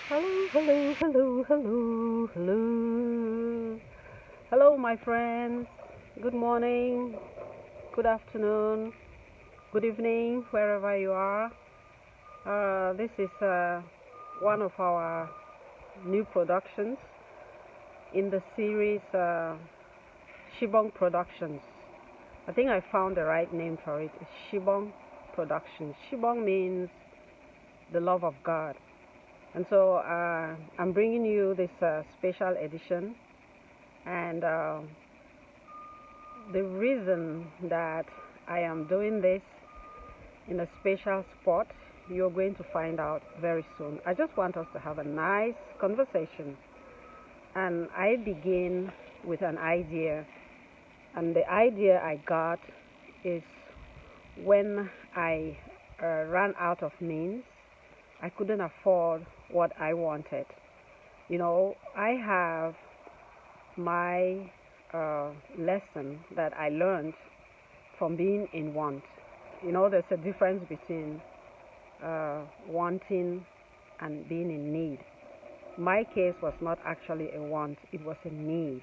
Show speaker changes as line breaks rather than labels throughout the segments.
Hello, hello, hello, hello, hello. Hello, my friends. Good morning, good afternoon, good evening, wherever you are. This is one of our new productions in the series Shibong Productions. I think I found the right name for it. It's Shibong Productions. Shibong means the love of God. And so I'm bringing you this special edition. And the reason that I am doing this in a special spot, you're going to find out very soon. I just want us to have a nice conversation. And I begin with an idea. And the idea I got is when I ran out of means, I couldn't afford what I wanted. I have my lesson that I learned from being in want. There's a difference between wanting and being in need. My case was not actually a want, it was a need.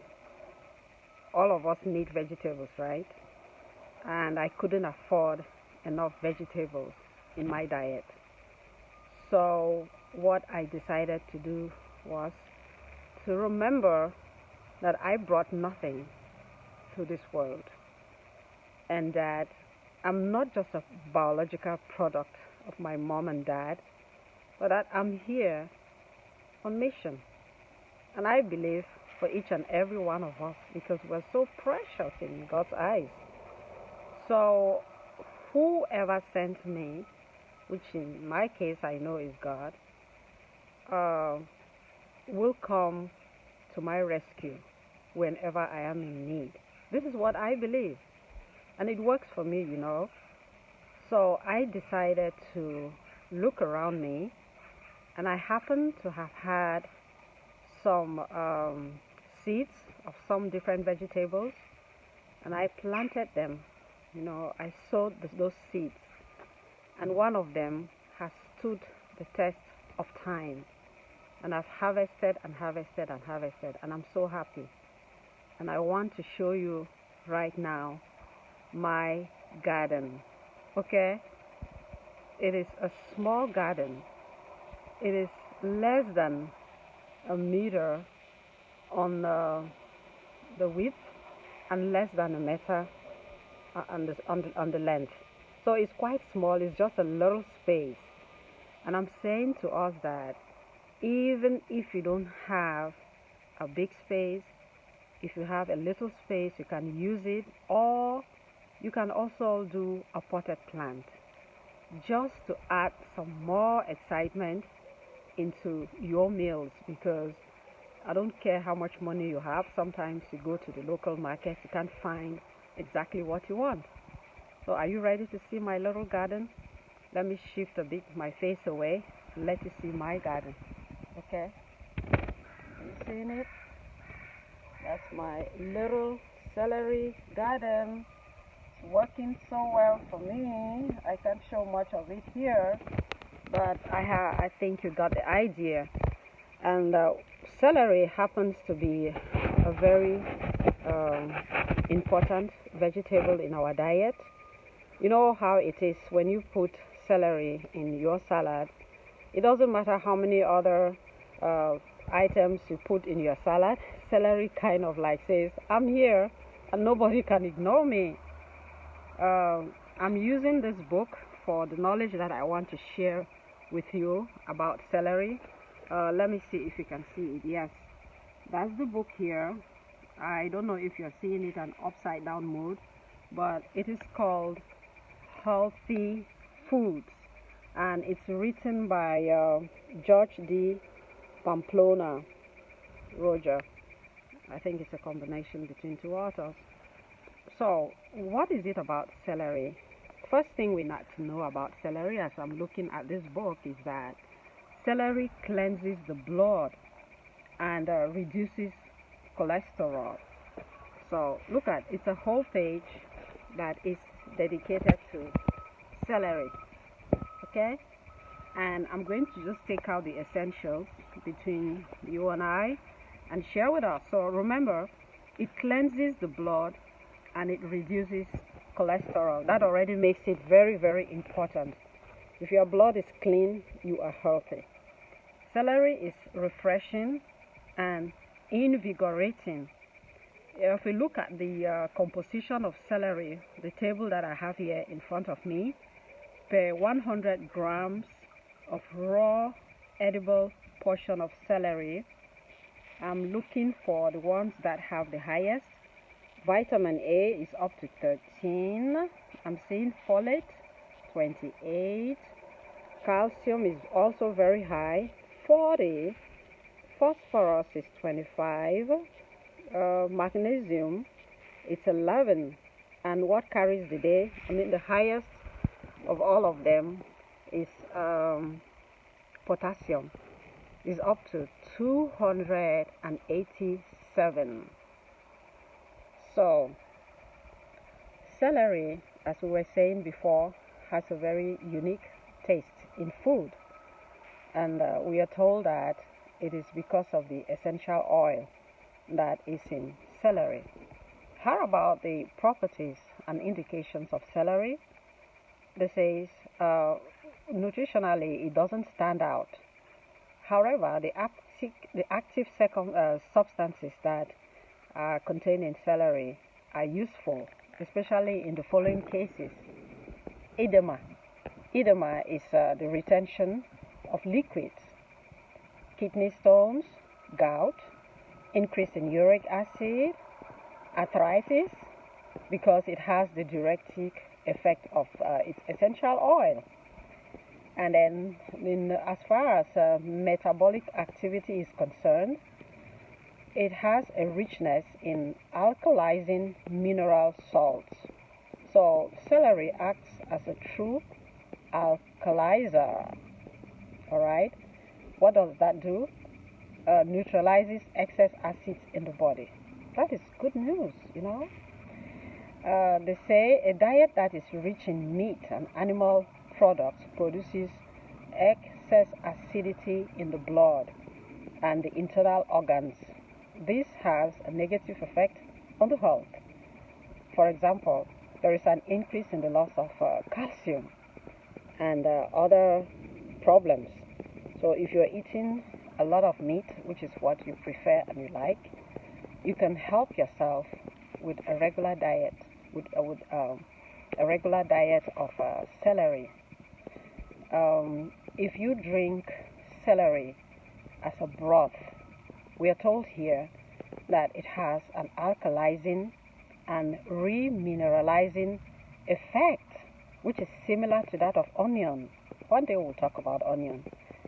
All of us need vegetables, right? And I couldn't afford enough vegetables in my diet. So what I decided to do was to remember that I brought nothing to this world, and that I'm not just a biological product of my mom and dad, but that I'm here on mission. And I believe for each and every one of us, because we're so precious in God's eyes. So whoever sent me, which in my case I know is God, will come to my rescue whenever I am in need. This is what I believe, and it works for me. So I decided to look around me, and I happen to have had some seeds of some different vegetables, and I planted them. I sowed those seeds, and one of them has stood the test of time, and I've harvested and harvested and harvested, and I'm so happy. And I want to show you right now my garden. Okay, it is a small garden. It is less than a meter on the width and less than a meter on the length. So it's quite small. It's just a little space. And I'm saying to us that even if you don't have a big space, if you have a little space, you can use it, or you can also do a potted plant just to add some more excitement into your meals. Because I don't care how much money you have, sometimes you go to the local market, you can't find exactly what you want. So are you ready to see my little garden? Let me shift a bit my face away and let you see my garden. Okay, you seeing it? That's my little celery garden. It's working so well for me. I can't show much of it here, but I think you got the idea. And celery happens to be a very important vegetable in our diet. You know how it is when you put celery in your salad. It doesn't matter how many other items you put in your salad. Celery kind of like says, I'm here and nobody can ignore me. I'm using this book for the knowledge that I want to share with you about celery. Let me see if you can see it. Yes, that's the book here. I don't know if you're seeing it in upside down mode, but it is called Healthy Foods, and it's written by George D. Pamplona Roger. I think it's a combination between two authors. So what is it about celery? First thing we need to know about celery, as I'm looking at this book, is that celery cleanses the blood and reduces cholesterol. So look at, it's a whole page that is dedicated to celery. Okay, and I'm going to just take out the essentials between you and I and share with us. So remember, it cleanses the blood and it reduces cholesterol. That already makes it very, very important. If your blood is clean, you are healthy. Celery is refreshing and invigorating. If we look at the composition of celery, the table that I have here in front of me, per 100 grams of raw edible portion of celery, I'm looking for the ones that have the highest. Vitamin A is up to 13. I'm seeing folate 28. Calcium is also very high, 40. Phosphorus is 25. Magnesium is 11. And what carries the day? I mean, the highest of all of them is potassium. Is up to 287. So, celery, as we were saying before, has a very unique taste in food, and we are told that it is because of the essential oil that is in celery. How about the properties and indications of celery? They say nutritionally it doesn't stand out. However, the active substances that are contained in celery are useful, especially in the following cases. Edema. Edema is the retention of liquids. Kidney stones, gout, increase in uric acid, arthritis, because it has the diuretic effect of its essential oil. And then, as far as metabolic activity is concerned, it has a richness in alkalizing mineral salts. So celery acts as a true alkalizer. All right. What does that do? Neutralizes excess acids in the body. That is good news, you know. They say a diet that is rich in meat and animal products produces excess acidity in the blood and the internal organs. This has a negative effect on the health. For example, there is an increase in the loss of calcium and other problems. So if you're eating a lot of meat, which is what you prefer and you like, you can help yourself with a regular diet, with a regular diet of celery. If you drink celery as a broth, we are told here that it has an alkalizing and remineralizing effect, which is similar to that of onion. One day we'll talk about onion,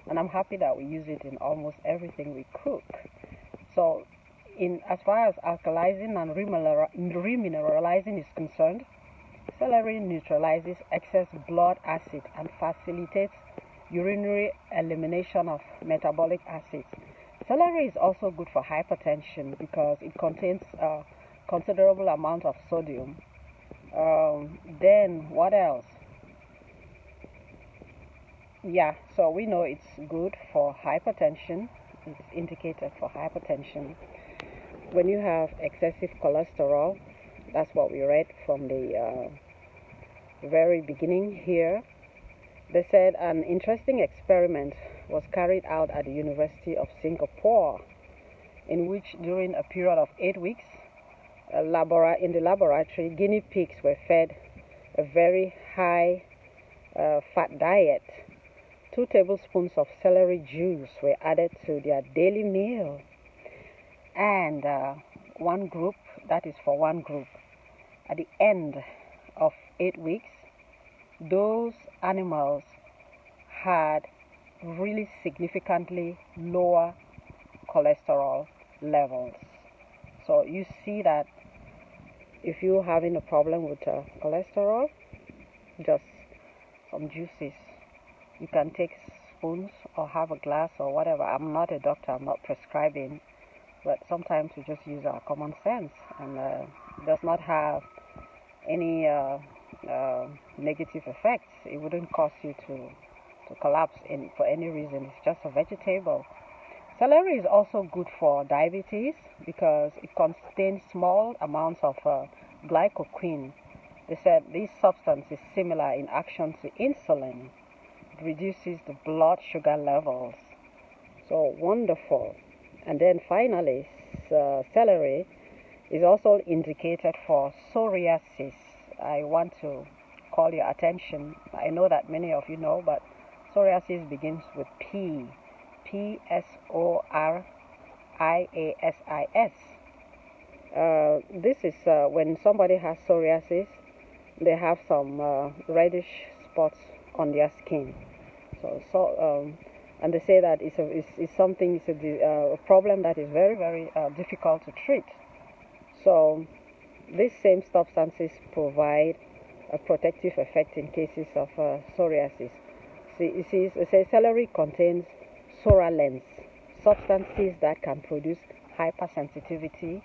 and I'm happy that we use it in almost everything we cook. So, as far as alkalizing and remineralizing is concerned, celery neutralizes excess blood acid and facilitates urinary elimination of metabolic acids. Celery is also good for hypertension because it contains a considerable amount of sodium. Then what else? Yeah, so we know it's good for hypertension. It's indicated for hypertension. When you have excessive cholesterol, that's what we read from the very beginning here. They said an interesting experiment was carried out at the University of Singapore, in which during a period of 8 weeks, in the laboratory, guinea pigs were fed a very high fat diet. 2 tablespoons of celery juice were added to their daily meal. And one group, that is for one group, at the end of 8 weeks, those animals had really significantly lower cholesterol levels. So you see that if you're having a problem with cholesterol, just some juices. You can take spoons or have a glass or whatever. I'm not a doctor, I'm not prescribing, but sometimes we just use our common sense, and does not have any negative effects. It wouldn't cause you to to collapse for any reason. It's just a vegetable. Celery is also good for diabetes because it contains small amounts of glycoquine. They said this substance is similar in action to insulin. It reduces the blood sugar levels. So wonderful. And then finally, celery is also indicated for psoriasis. I want to call your attention. I know that many of you know, but psoriasis begins with P. Psoriasis. This is when somebody has psoriasis, they have some reddish spots on their skin. And they say that it's a problem that is very, very difficult to treat. So these same substances provide a protective effect in cases of psoriasis. It says celery contains psoralen, substances that can produce hypersensitivity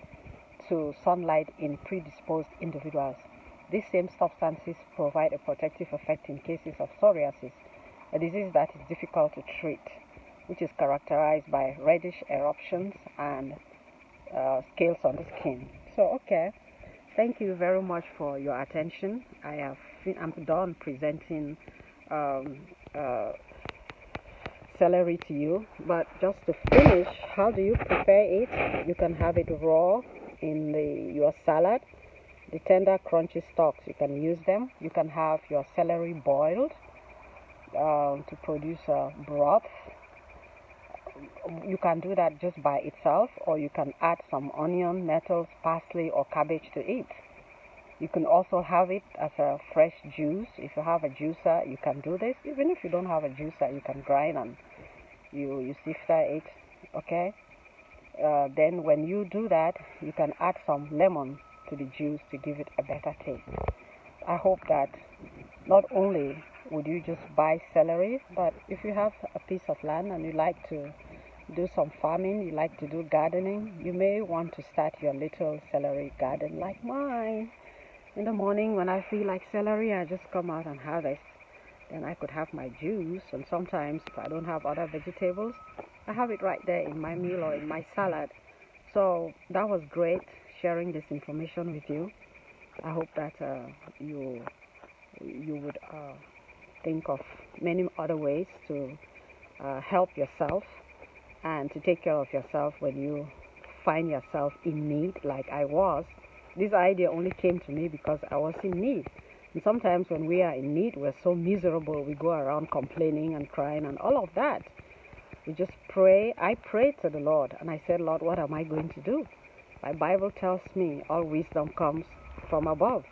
to sunlight in predisposed individuals. These same substances provide a protective effect in cases of psoriasis, a disease that is difficult to treat, which is characterized by reddish eruptions and scales on the skin. So, okay, thank you very much for your attention. I'm done presenting celery to you, but just to finish, how do you prepare it? You can have it raw in your salad. The tender crunchy stalks, you can use them. You can have your celery boiled to produce a broth. You can do that just by itself, or you can add some onion, nettles, parsley, or cabbage to it. You can also have it as a fresh juice. If you have a juicer, you can do this. Even if you don't have a juicer, you can grind and you sifter it, okay? Then when you do that, you can add some lemon to the juice to give it a better taste. I hope that not only would you just buy celery, but if you have a piece of land and you like to do some farming, you like to do gardening, you may want to start your little celery garden like mine. In the morning when I feel like celery, I just come out and harvest. Then I could have my juice, and sometimes if I don't have other vegetables, I have it right there in my meal or in my salad. So that was great sharing this information with you. I hope that you would think of many other ways to help yourself and to take care of yourself when you find yourself in need like I was. This idea only came to me because I was in need. And sometimes when we are in need, we're so miserable, we go around complaining and crying and all of that. We just pray. I prayed to the Lord and I said, Lord, what am I going to do? My Bible tells me all wisdom comes from above.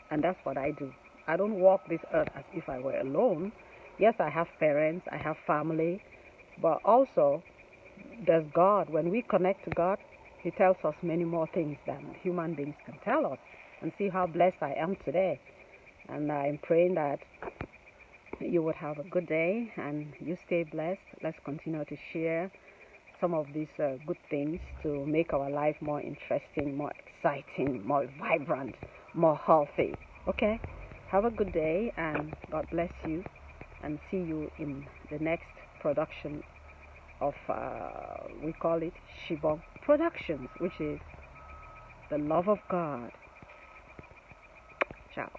And that's what I do. I don't walk this earth as if I were alone. Yes, I have parents, I have family, but also there's God. When we connect to God, He tells us many more things than human beings can tell us. And see how blessed I am today. And I'm praying that you would have a good day and you stay blessed. Let's continue to share some of these good things to make our life more interesting, more exciting, more vibrant, more healthy. Okay? Have a good day and God bless you, and see you in the next production of, we call it Shibong Productions, which is the love of God. Ciao.